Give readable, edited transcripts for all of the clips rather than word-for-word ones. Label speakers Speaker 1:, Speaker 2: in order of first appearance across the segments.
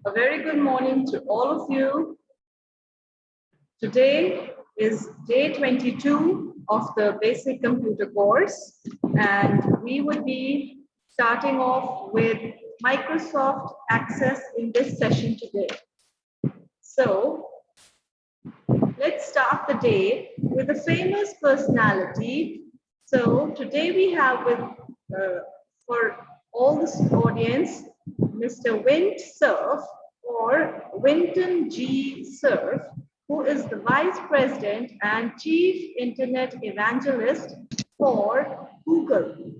Speaker 1: A very good morning to all of you. Today is day 22 of the basic computer course, and we would be starting off with Microsoft Access in this session today. So let's start the day with a famous personality. So today we have with for all this audience, Mr. Vint Cerf or Winton G. Cerf, who is the Vice President and Chief Internet Evangelist for Google.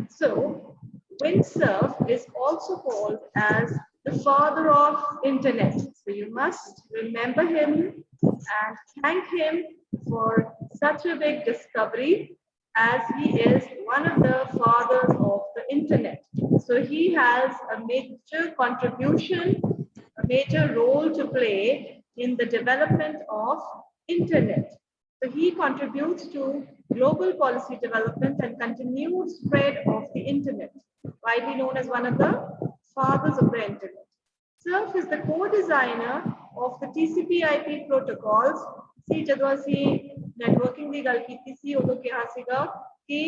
Speaker 1: So Vint Cerf is also called as the father of internet. So you must remember him and thank him for such a big discovery, as he is one of the fathers of the internet. So he has a major contribution, a major role to play in the development of internet. So he contributes to global policy development and continued spread of the internet, widely known as one of the fathers of the internet. Cerf is the co-designer of the TCP/IP protocols. See, ਜਦੋਂ ਅਸੀਂ networking ਦੀ ਗੱਲ ਕੀਤੀ ਸੀ ਉਦੋਂ ਕਿਹਾ ਸੀਗਾ ਕਿ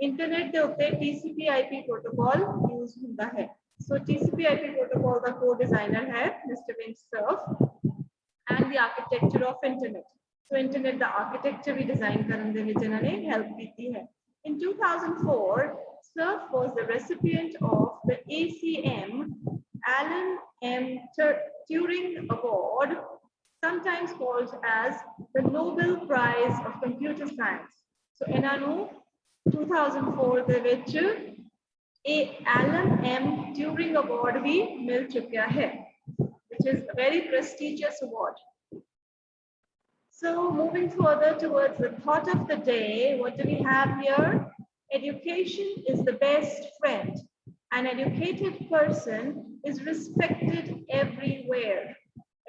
Speaker 1: internet ਦੇ ਉੱਤੇ TCP/IP protocol use ਹੁੰਦਾ ਹੈ. So TCP/IP protocol ਦਾ co-designer ਹੈ Mr. Vint Cerf, and the architecture of internet. So internet the architecture we design ਕਰਨ ਦੇ ਵਿੱਚ ਇਹਨਾਂ ਨੇ help ਕੀਤੀ ਹੈ. In 2004, Cerf was the recipient of the ACM Alan M. Turing Award, sometimes called as the Nobel Prize of Computer Science. So ਇਹਨਾਂ ਨੂੰ 2004 ਦੇ ਵਿੱਚ Alan M. Turing Award ਵੀ ਮਿਲ ਚੁੱਕਿਆ ਹੈ, which is a very prestigious award. So moving further towards the thought of the day, what do we have here? Education is the best friend. An educated person is respected everywhere.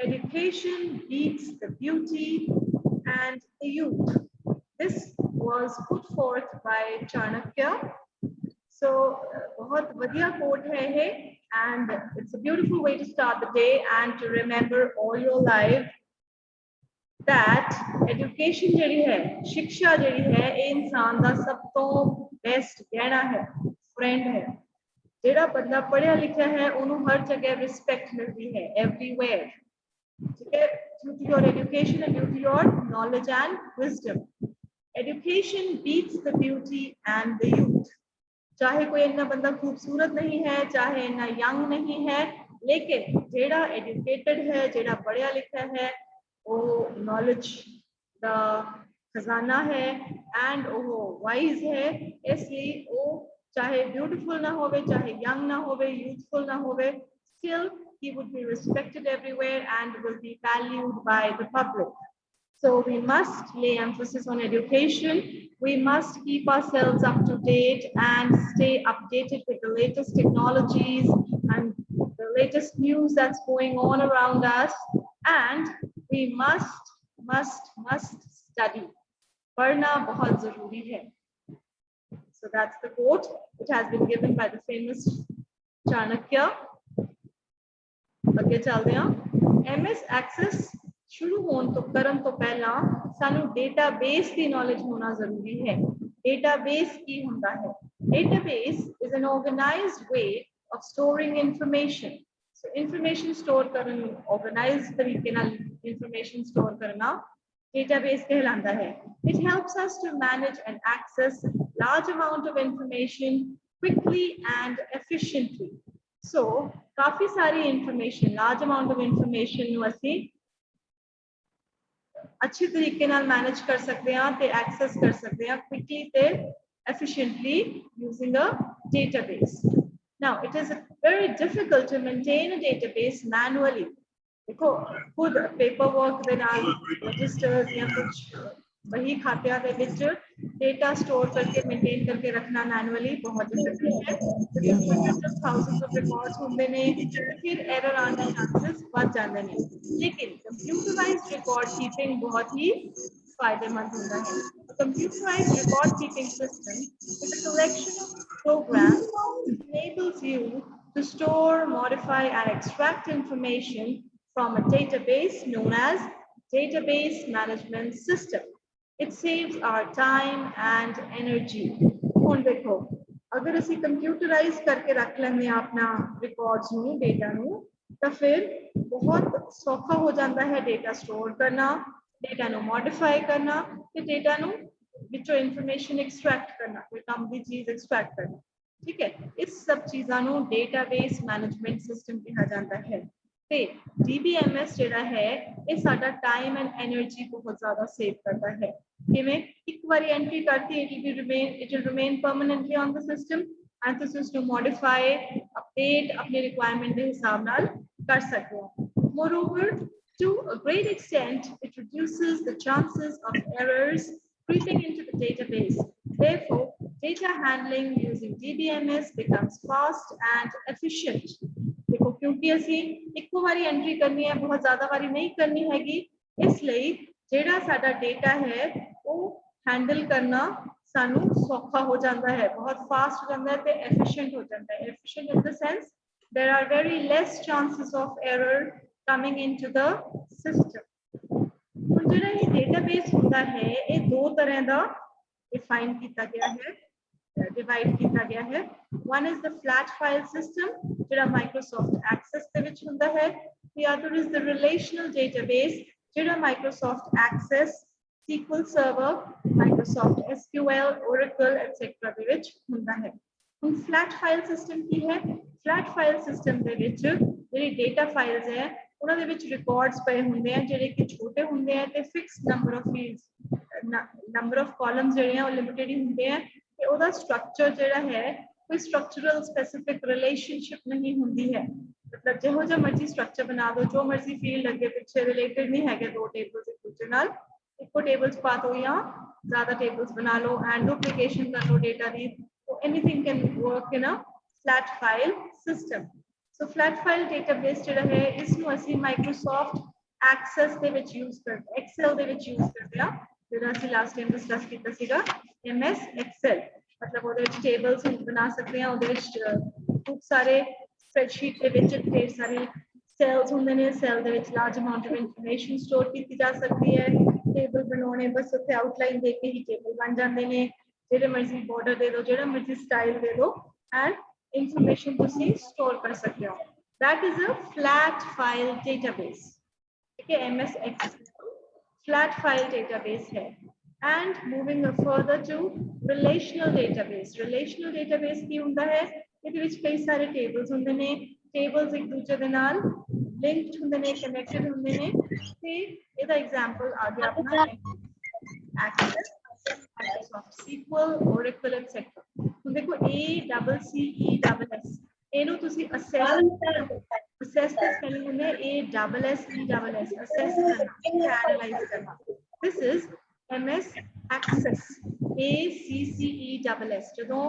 Speaker 1: Education beats the beauty and the youth. This was put forth by Chanakya. So, बहुत बढ़िया quote है ये, and it's a beautiful way to start the day and to remember all your life that education ਜਿਹੜੀ ਹੈ, शिक्षा ਜਿਹੜੀ ਹੈ, ਇਹ ਇਨਸਾਨ ਦਾ ਸਭ ਤੋਂ best ਗਹਿਣਾ ਹੈ, friend ਹੈ. ਜਿਹੜਾ ਬੰਦਾ ਪੜ੍ਹਿਆ ਲਿਖਿਆ ਹੈ ਉਹਨੂੰ ਹਰ ਜਗ੍ਹਾ ਰਿਸਪੈਕਟ ਮਿਲਦੀ ਹੈ, everywhere. ਠੀਕ ਹੈ, due to your education and due to your knowledge and wisdom. Education beats the beauty and the youth. ਚਾਹੇ ਕੋਈ ਇੰਨਾ ਬੰਦਾ ਖੂਬਸੂਰਤ ਨਹੀਂ ਹੈ, ਚਾਹੇ ਇੰਨਾ young ਨਹੀਂ ਹੈ, ਲੇਕਿਨ ਜਿਹੜਾ educated ਹੈ, ਜਿਹੜਾ ਪੜ੍ਹਿਆ ਲਿਖਿਆ ਹੈ, ਉਹ knowledge ਦਾ ਖਜ਼ਾਨਾ ਹੈ and ਉਹ wise ਹੈ, ਇਸ ਲਈ ਉਹ चाहे beautiful ना होवे, चाहे young ना होवे, youthful ना होवे, still he would be respected everywhere and will be valued by the public. So we must lay emphasis on education. We must keep ourselves up to date and stay updated with the latest technologies and the latest news that's going on around us. And we must study. पढ़ना बहुत जरूरी है. So that's the quote which has been given by the famous Chanakya. ਅੱਗੇ ਚੱਲਦੇ ਹਾਂ. MS Access ਸ਼ੁਰੂ ਹੋਣ ਤੋਂ ਕਰਨ ਤੋਂ ਪਹਿਲਾਂ ਸਾਨੂੰ database ਦੀ knowledge ਹੋਣਾ ਜ਼ਰੂਰੀ ਹੈ. Database ਕੀ ਹੁੰਦਾ ਹੈ? Database is an organized way of storing information. So information store ਕਰਨ, organized ਤਰੀਕੇ ਨਾਲ information store ਕਰਨਾ database कहलाता है. It helps us to manage and access large amount of information quickly and efficiently. So, काफी सारी information, large amount of information ਨੂੰ ਅਸੀਂ अच्छी तरीके नाल manage कर सकते हैं ते access कर सकते हैं quickly ते efficiently using a database. Now, it is very difficult to maintain a database manually. देखो खुद पेपर वर्क ਦੇ ਨਾਲ रजिस्टर्स या कुछ वही खातियां ਦੇ ਵਿੱਚ डेटा स्टोर करके मेंटेन करके रखना मैनुअली बहुत डिफिकल्ट है. thousands of records ਹੁੰਦੇ ਨੇ, फिर एरर आने के चांसेस बढ़ जाते हैं. लेकिन कंप्यूटराइज्ड रिकॉर्ड कीपिंग बहुत ही फायदेमंद होता है. Computerized record keeping system is a collection of programs that enables you to store, modify, and extract information from a database known as database management system. It saves our time and energy. ਹੁਣ देखो अगर ਅਸੀਂ computerise करके रख लेंगे अपना records ਨੂੰ data ਨੂੰ ਤਾਂ ਫਿਰ बहुत सौखा हो जाता है डेटा स्टोर करना, डेटा ਨੂੰ मॉडिफाई करना ਤੇ डेटा ਨੂੰ ਵਿੱਚੋਂ इंफॉर्मेशन एक्सट्रैक्ट करना, कोई काम ਦੀ चीज एक्सट्रैक्ट करना। ठीक है, इस सब चीज़ों ਨੂੰ डेटाबेस मैनेजमेंट सिस्टम कहा जाता है। ਤੇ DBMS ਜਿਹੜਾ ਹੈ ਇਹ ਸਾਡਾ टाइम एंड एनर्जी बहुत ज़्यादा सेव करता है। किवें एक बार एंट्री करती it will remain permanently on the system and the system modify, update अपने requirement के हिसाब नाल कर सकते हो। Moreover, to a great extent, it reduces the chances of errors creeping into the database. Therefore, data handling using DBMS becomes fast and efficient. देखो क्योंकि असी एक बारी एंट्री करनी है, बहुत ज्यादा बारी नहीं करनी हैगी, इसलिए जेड़ा साडा डेटा है वो हैंडल करना सानू सौखा हो जाता है, बहुत फास्ट हो जाता है ते एफिशिएंट हो जाता है। Efficient in the sense there are very less chances of error coming into the system. ਹੁਣ ਜਿਹੜਾ ਇਹ डेटाबेस ਹੁੰਦਾ है ये दो तरह ਦਾ डिफाइन किया गया है, डिवाइड किया गया है। One is the flat file system ਜਿਹੜਾ Microsoft Access ਦੇ ਵਿੱਚ ਹੁੰਦਾ ਹੈ। The other is the relational database ਜਿਹੜਾ Microsoft Access, SQL Server, Microsoft SQL, Oracle etc. ਦੇ ਵਿੱਚ ਹੁੰਦਾ ਹੈ। ਹੁਣ flat file system ਕੀ ਹੈ? flat file system ਦੇ ਵਿੱਚ ਜਿਹੜੀ data files ਹੈ ਉਹਨਾਂ ਦੇ ਵਿੱਚ records ਪਏ ਹੁੰਦੇ ਆ ਜਿਹੜੇ ਕਿ ਛੋਟੇ ਹੁੰਦੇ ਆ ਤੇ fixed number of fields, number of columns ਜਿਹੜੇ ਆ ਉਹ limited ਹੀ ਹੁੰਦੇ ਆ ਤੇ ਉਹਦਾ structure ਜਿਹੜਾ ਹੈ कोई स्ट्रक्चरल स्पेसिफिक रिलेशनशिप नहीं होती है। मतलब जो जो मर्जी स्ट्रक्चर बना दो, जो मर्जी फील्ड लगे पीछे रिलेटेड नहीं है, दो टेबल्स एक दूसरे नाल एक टेबल्स पा दो या ज्यादा टेबल्स बना लो एंड डुप्लीकेशन कर लो डेटा दी, तो anything can work in a flat file system. So flat file database ਜਿਹੜਾ ਹੈ ਇਸ ਨੂੰ ਅਸੀਂ ਮਾਈਕਰੋਸਾਫਟ ਐਕਸੈਸ ਦੇ ਵਿੱਚ ਯੂਜ਼ ਕਰਦੇ, ਐਕਸਲ ਦੇ ਵਿੱਚ ਯੂਜ਼ ਕਰਦੇ ਆ, ਜਿਹੜਾ ਅਸੀਂ ਲਾਸਟ ਟਾਈਮ ਡਿਸਕਸ ਕੀਤਾ ਸੀਗਾ MS ਐਕਸਲ। मतलब ਉਹਦੇ ਵਿੱਚ ਟੇਬਲਸ ਬਣਾ ਸਕਦੇ ਆ, ਉਹਦੇ ਵਿੱਚ ਬਹੁਤ ਸਾਰੇ ਸਪਰੈਡਸ਼ੀਟ ਦੇ ਵਿੱਚ ਢੇਰ ਸਾਰੇ ਸੈਲਸ ਹੁੰਦੇ ਨੇ, ਸੈਲ ਦੇ ਵਿੱਚ large amount of information store ਕੀਤੀ ਜਾ ਸਕਦੀ ਹੈ। ਟੇਬਲ ਬਣਾਉਣੇ ਬਸ ਉੱਥੇ ਆਊਟਲਾਈਨ ਦੇ ਕੇ ਹੀ ਟੇਬਲ ਬਣ ਜਾਂਦੇ ਨੇ, ਜਿਹੜੇ ਮਰਜ਼ੀ ਬਾਰਡਰ ਦੇ ਦਿਓ, ਜਿਹੜਾ ਮਰਜ਼ੀ ਸਟਾਈਲ ਦੇ ਦਿਓ ਐਂਡ ਇਨਫੋਰਮੇਸ਼ਨ ਤੁਸੀਂ ਸਟੋਰ ਕਰ ਸਕਦੇ ਹੋ। That is a flat file database. ठीक है, MS Excel flat file database है। And moving further to relational database. Relational database की ਹੁੰਦਾ है ਇਹਦੇ ਵਿੱਚ ਕਈ ਸਾਰੇ tables ਹੁੰਦੇ ਨੇ, tables ਇੱਕ ਦੂਜੇ ਦੇ ਨਾਲ linked ਹੁੰਦੇ ਨੇ, connected ਹੁੰਦੇ ਨੇ ਤੇ ਇਹਦਾ example ਆ ਗਿਆ ਆਪਣਾ Access, Microsoft SQL, Oracle etc. ਹੁਣ ਦੇਖੋ ACCESS ਇਹਨੂੰ ਤੁਸੀਂ assess the spelling ਹੁੰਦੇ ASSESS assess करना, analyze करना। This is MS Access, ACCESS। ਜਦੋਂ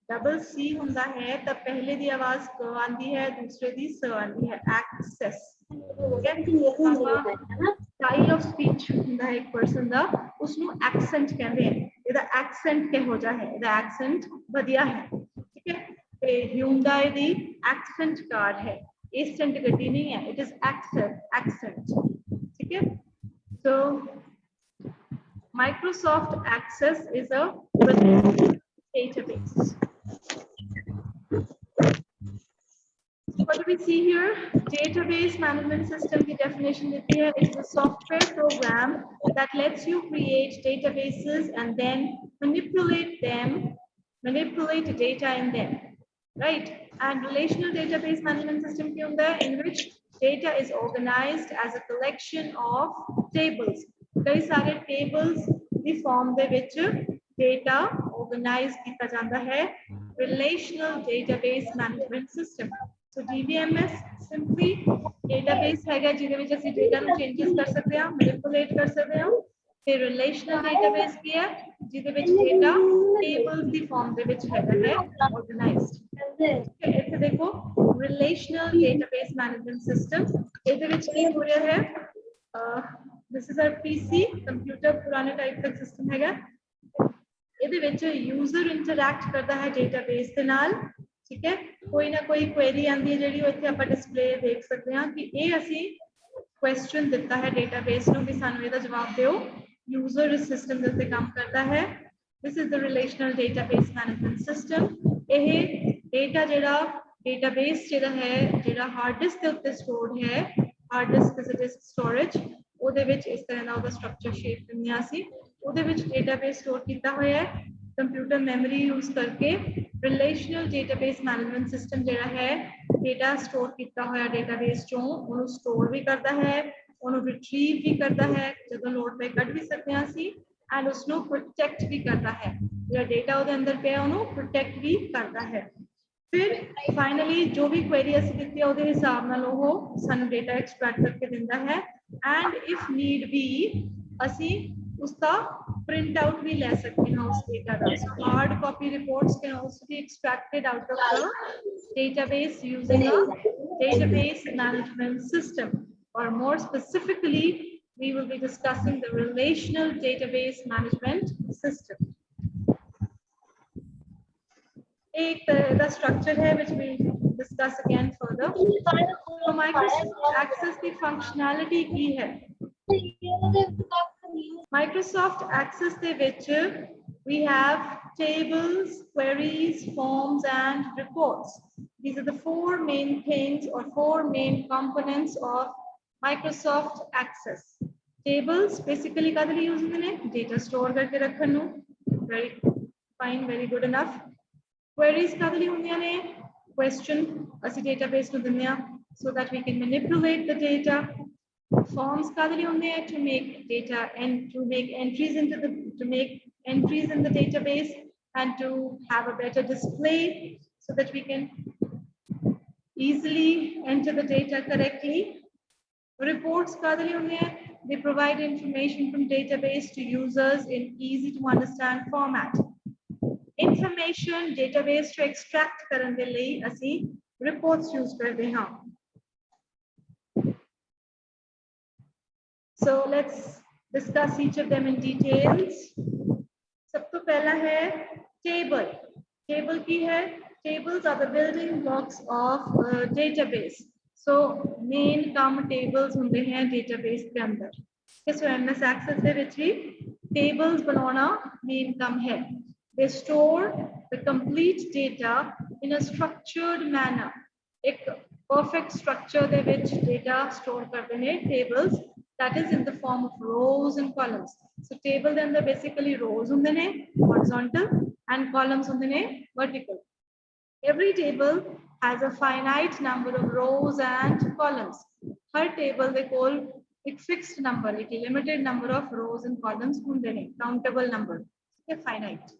Speaker 1: डबल C ਹੁੰਦਾ है तब पहले दी आवाज क आंदी है, दूसरे दी स आंदी है, एक्सेस। स्टाइल ऑफ स्पीच ਹੁੰਦਾ ਹੈ ਇੱਕ ਪਰਸਨ ਦਾ, ਉਸ ਨੂੰ ਐਕਸੈਂਟ ਕਹਿੰਦੇ ਆ। ਇਹਦਾ ਐਕਸੈਂਟ ਕਿਹੋ ਜਿਹਾ ਹੈ? ਇਹਦਾ ਐਕਸੈਂਟ ਵਧੀਆ ਹੈ। ਠੀਕ ਹੈ, ਤੇ ਹਿਊਂਡਾਈ ਦੀ ਐਕਸੈਂਟ ਕਾਰ ਹੈ, ਏਸੈਂਟ ਗੱਡੀ ਨਹੀਂ ਹੈ, ਇਟ ਇਜ਼ ਐਕਸੈਂਟ। ਠੀਕ ਹੈ, ਸੋ Microsoft Access is a database. What do we see here? Database management system की definition देती है, it's a software program that lets you create databases and then manipulate data in them, right? And relational database management system की होता है in which data is organized as a collection of tables. कई सारे tables की form ਦੇ ਵਿੱਚ data organize ਕੀਤਾ ਜਾਂਦਾ ਹੈ। Relational database management system. So DBMS simply database ਹੈਗਾ ਜਿਹਦੇ ਵਿੱਚ ਅਸੀਂ data ਨੂੰ changes ਕਰ ਸਕਦੇ ਹਾਂ, manipulate ਕਰ ਸਕਦੇ ਹਾਂ। ਤੇ relational database ਕੀ ਹੈ? ਜਿਹਦੇ ਵਿੱਚ data tables ਦੀ form ਦੇ ਵਿੱਚ ਹੈਗਾ ਹੈ organized। ਇੱਥੇ ਦੇਖੋ relational database management system, ਇਹਦੇ ਵਿੱਚ ਕੀ ਹੋ ਰਿਹਾ ਹੈ? This is our PC computer पुराने टाइप का सिस्टम हैगा। ਇਹਦੇ ਵਿੱਚ यूजर इंटरैक्ट करता है डेटाबेस ਦੇ ਨਾਲ, ठीक है कोई ना कोई क्वेरी आंदी है ਜਿਹੜੀ ਇੱਥੇ ਆਪਾਂ ਡਿਸਪਲੇ ਦੇਖ ਸਕਦੇ ਹਾਂ ਕਿ ਇਹ ਅਸੀਂ क्वेश्चन दिता है डेटाबेस ਨੂੰ भी ਸਾਨੂੰ ਇਹਦਾ ਜਵਾਬ ਦਿਓ यूजर इस सिस्टम ਦੇ ਉੱਤੇ ਕੰਮ ਕਰਦਾ ਹੈ this is the relational database management system ਇਹ डेटा ਜਿਹੜਾ डेटाबेस ਜਿਹੜਾ ਹੈ ਜਿਹੜਾ हार्ड डिस्क ਦੇ ਉੱਤੇ ਸਟੋਰਡ ਹੈ hard disk is a disk storage ਉਹਦੇ ਵਿੱਚ ਇਸ ਤਰ੍ਹਾਂ ਦਾ ਉਹਦਾ ਸਟਰਕਚਰ ਸ਼ੇਪ ਦਿੰਿਆ ਸੀ ਉਹਦੇ ਵਿੱਚ डेटाबेस स्टोर ਕੀਤਾ ਹੋਇਆ ਹੈ कंप्यूटर मेमोरी यूज करके रिलेशनल डेटाबेस मैनेजमेंट सिस्टम जिहड़ा है डेटा स्टोर किया हुआ डेटाबेस चों उन्होंने स्टोर भी करता है उन्होंने रिट्रीव भी करता है जो लोड पे कट भी सकते हैं असी एंड उसको प्रोटेक्ट भी करता है जो डेटा उहदे अंदर पे उन्होंने प्रोटेक्ट भी करता है फिर फाइनली जो भी क्वेरी असी दी है उहदे हिसाब नाल ओह सानू डेटा एक्सट्रैक्ट करके दिंदा है एंड इफ नीड बी असी उसका प्रिंट आउट भी ले सकते हैं उस डेटा का so hard copy reports can also be extracted out of the database using a database management system or more specifically we will be discussing the relational database management system एक the structure है which we discuss again further so Microsoft Access की functionality की है Microsoft Access ਦੇ ਵਿੱਚ we have tables, queries, forms and reports. These are the four main things or four main components of Microsoft Access. Tables basically कादे लिए use होते हैं data store करके रखने ਨੂੰ very fine very good enough. Queries कादे लिए होंदियां ने question ਅਸੀਂ database ਨੂੰ ਦਿੰਦੇ ਆ so that we can manipulate the data. Forms कादली होंगे to make data and to make entries in the database and to have a better display so that we can easily enter the data correctly. Reports कादली होंगे they provide information from database to users in easy to understand format. Information database to extract करने के लिए असी reports use करते हैं. So let's discuss each of them in details. सबसे पहला है table. Table की है tables are the building blocks of a database. So main काम tables होंगे हैं database के अंदर. So MS Access दे विच भी tables बनाना main काम है. They store the complete data in a structured manner. एक perfect structure दे विच data store करते हैं tables. That is in the form of rows and columns. So table then the basically rows on the horizontal and columns on the vertical. Every table has a finite number of rows and columns. Her table they call a fixed number, a limited number of rows and columns on the countable number. Okay, finite.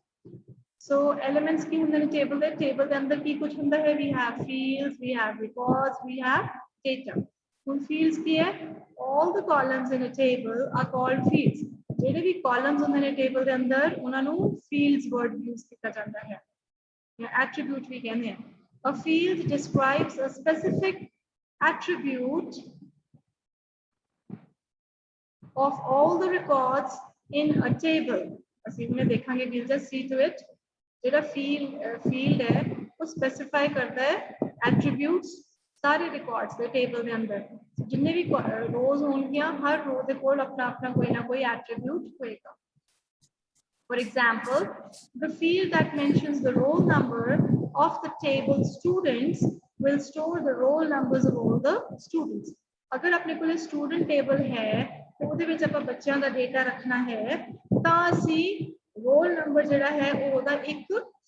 Speaker 1: So elements की होंगे ने table the अंदर की कुछ होंगे है we have fields, we have records, we have data. उन fields की है all the columns in a table are called fields. जेडे भी columns होंगे ने table के अंदर उन्होंने fields word use किया जाता है या attribute भी कहते हैं. A field describes a specific attribute of all the records in a table. असीं में देखेंगे we'll just see to it. जेडा field है वो specify करता है attributes सारे records के table के अंदर जिन्ने भी rows होंगे हर row के कोल अपना कोई ना कोई attribute होएगा. For example, the field that mentions the roll number of the table students will store the roll numbers of all the students. अगर अपने कोल student table है तो उधे विच अपना बच्चों का data रखना है तो असी roll number जड़ा है वो उधर एक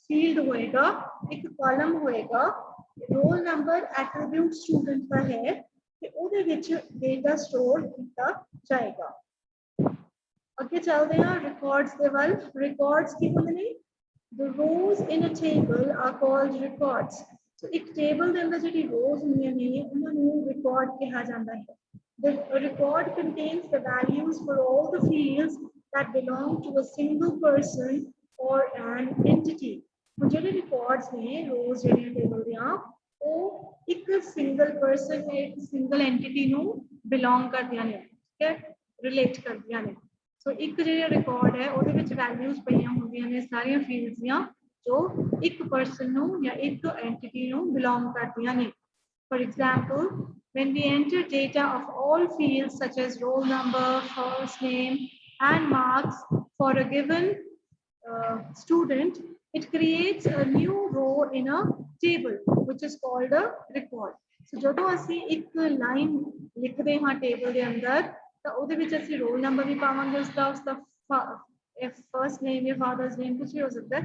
Speaker 1: field होएगा एक column होएगा roll number attribute student का है कि उधे विच data store किया जाएगा. Okay, चलते हैं records के वाल. Records की होते नहीं. The rows in a table are called records. So एक table के अंदर जो rows होंगे नहीं उन्हें record कहा जाता है. The record contains the values for all the fields that belong to a single person or an entity. तो जो records हैं rows जो table दिया वो एक single person एक single entity नु belong कर दिया ने. क्या relate कर दिया ने. So एक जो रिकॉर्ड है ਉਹਦੇ ਵਿੱਚ वैल्यूज ਪਈਆਂ ਹੁੰਦੀਆਂ ਨੇ ਸਾਰੀਆਂ ਫੀਲਡਸ ਦੀਆਂ ਜੋ ਇੱਕ person ਨੂੰ ਜਾਂ ਇੱਕ entity ਨੂੰ belong ਕਰਦੀਆਂ ਨੇ। For example, when we enter data of all fields such as roll number, first name, and marks for a given student, it creates a new row in a table, which is called a record. So, ਜਦੋਂ ਅਸੀਂ ਇੱਕ line ਲਿਖਦੇ ਹਾਂ table ਦੇ ਅੰਦਰ, ਤਾਂ ਉਹਦੇ ਵਿੱਚ ਅਸੀਂ roll number ਵੀ ਪਾਵਾਂਗੇ, ਉਸਦਾ first name ਜਾਂ father's name ਕੁਝ ਵੀ ਹੋ ਸਕਦਾ ਹੈ,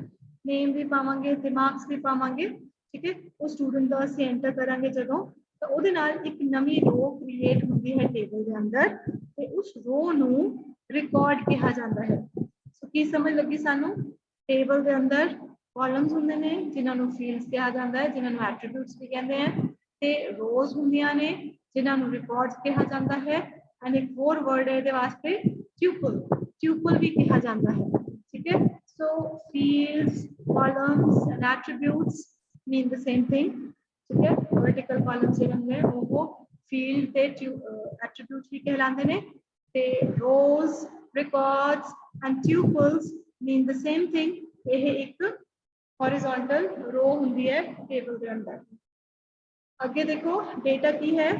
Speaker 1: name ਵੀ ਪਾਵਾਂਗੇ ਤੇ marks ਵੀ ਪਾਵਾਂਗੇ, ਠੀਕ ਹੈ। ਉਹ student ਦਾ ਅਸੀਂ enter ਕਰਾਂਗੇ ਜਦੋਂ, ਤਾਂ ਉਹਦੇ ਨਾਲ ਇੱਕ ਨਵੀਂ row create ਹੁੰਦੀ ਹੈ table ਦੇ ਅੰਦਰ, ਤੇ ਉਸ row ਨੂੰ record ਕਿਹਾ ਜਾਂਦਾ ਹੈ। ਸੋ ਕੀ ਸਮਝ ਲੱਗੀ ਸਾਨੂੰ? table ਦੇ ਅੰਦਰ columns ਹੁੰਦੇ ਨੇ ਜਿਨ੍ਹਾਂ ਨੂੰ fields ਕਿਹਾ ਜਾਂਦਾ ਹੈ, ਜਿਨ੍ਹਾਂ ਨੂੰ attributes ਵੀ ਕਹਿੰਦੇ ਆ, ਤੇ rows ਹੁੰਦੀਆਂ ਨੇ ਜਿਨ੍ਹਾਂ ਨੂੰ records ਕਿਹਾ ਜਾਂਦਾ ਹੈ। and ਇੱਕ ਹੋਰ word ਹੈ ਇਹਦੇ ਵਾਸਤੇ tuple ਵੀ ਕਿਹਾ ਜਾਂਦਾ ਹੈ, ਠੀਕ ਹੈ। so fields, columns and attributes mean the same thing, ठीक है। vertical columns ਜਿਹੜੇ ਹੁੰਦੇ ਉਹ field ਤੇ attributes ਵੀ ਕਹਿਲਾਉਂਦੇ ਨੇ, ਤੇ rows, records and tuples mean the same thing। ਇਹ ਇੱਕ horizontal row ਹੁੰਦੀ ਹੈ table ਦੇ ਅੰਦਰ। ਅੱਗੇ ਦੇਖੋ data ਕੀ ਹੈ?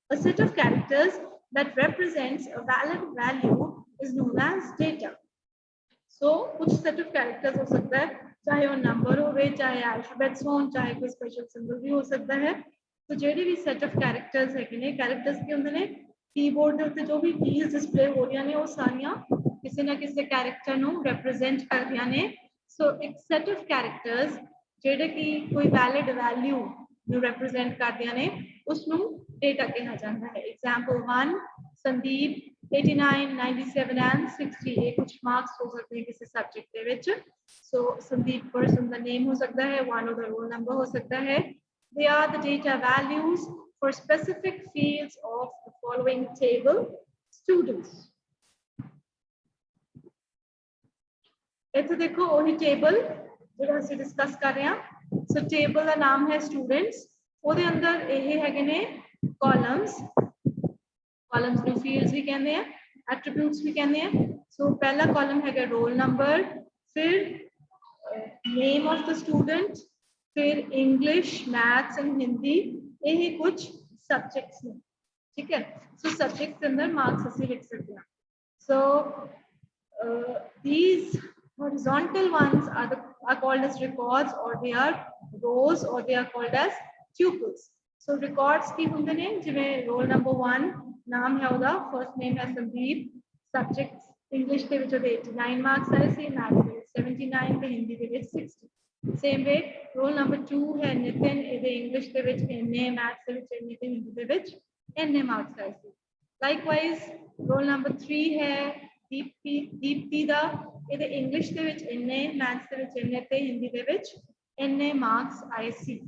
Speaker 1: A set of characters that represents a valid value is known as data। So, कुछ set of characters हो सकता है, चाहे वो number हो, चाहे alphabets हो, चाहे कोई special symbol भी हो सकता है। तो जेडी भी set of characters है कि नहीं, characters के अंदर ने keyboard ਦੇ ਉੱਤੇ जो भी keys display हो रही ने, वो सारियां किसी ना किसी character ਨੂੰ represent कर रही ने। So, एक set of characters जेडे की कोई valid value ਨੂੰ represent ਕਰਦੀਆਂ ਨੇ, ਉਸ ਨੂੰ data ਕਿਹਾ ਜਾਂਦਾ ਹੈ। Example 1, Sandeep 89, 97 and 60 ਇਹ ਕੁਝ marks ਹੋ ਸਕਦੇ हैं किसी subject ਦੇ ਵਿੱਚ। So Sandeep person ਦਾ name ਹੋ ਸਕਦਾ ਹੈ, one of the roll number ਹੋ ਸਕਦਾ ਹੈ। They are the data values for specific fields of the following table students। ਇੱਥੇ ਦੇਖੋ ਉਹੀ table ਜਿਹੜਾ ਅਸੀਂ discuss ਕਰ ਰਹੇ ਹਾਂ। So table ਦਾ ਨਾਮ ਹੈ students, ਉਹਦੇ ਅੰਦਰ ਇਹ ਹੈਗੇ ਨੇ columns ਨੂੰ fields ਵੀ ਕਹਿੰਦੇ ਆ, attributes ਵੀ ਕਹਿੰਦੇ ਆ। So ਪਹਿਲਾ column ਹੈਗਾ roll number, ਫਿਰ name of the student, ਫਿਰ English, maths and Hindi, ਇਹ ਕੁਝ subjects ਨੇ, ਠੀਕ ਹੈ। So subjects ਦੇ ਅੰਦਰ marks ਅਸੀਂ ਲਿਖ ਸਕਦੇ ਹਾਂ। So these horizontal ones are called as records, or they are rows, or they are called as tuples। So records की ਹੁੰਦੇ ਨੇ, ਜਿਵੇਂ roll number 1 ਨਾਮ ਹੈ ਉਹਦਾ, first name ਹੈ ਸੰਦੀਪ, subjects English ਦੇ ਵਿੱਚ ਉਹਦੇ 89 marks ਆਏ ਸੀ, maths ਦੇ ਵਿੱਚ 79 ਤੇ ਹਿੰਦੀ ਦੇ ਵਿੱਚ 60। same way roll number 2 ਹੈ ਨਿਤਿਨ, ਇਹਦੇ English ਦੇ ਵਿੱਚ ਇੰਨੇ, maths ਦੇ ਵਿੱਚ ਇੰਨੇ ਤੇ ਹਿੰਦੀ ਦੇ ਵਿੱਚ ਇੰਨੇ marks ਆਏ ਸੀ। likewise roll number 3 ਹੈ ਦੀਪਤੀ ਦਾ, ਇਹਦੇ English ਦੇ ਵਿੱਚ ਇੰਨੇ, maths ਦੇ ਵਿੱਚ ਇੰਨੇ ਤੇ ਹਿੰਦੀ ਦੇ ਵਿੱਚ ਇੰਨੇ marks ਆਏ ਸੀ।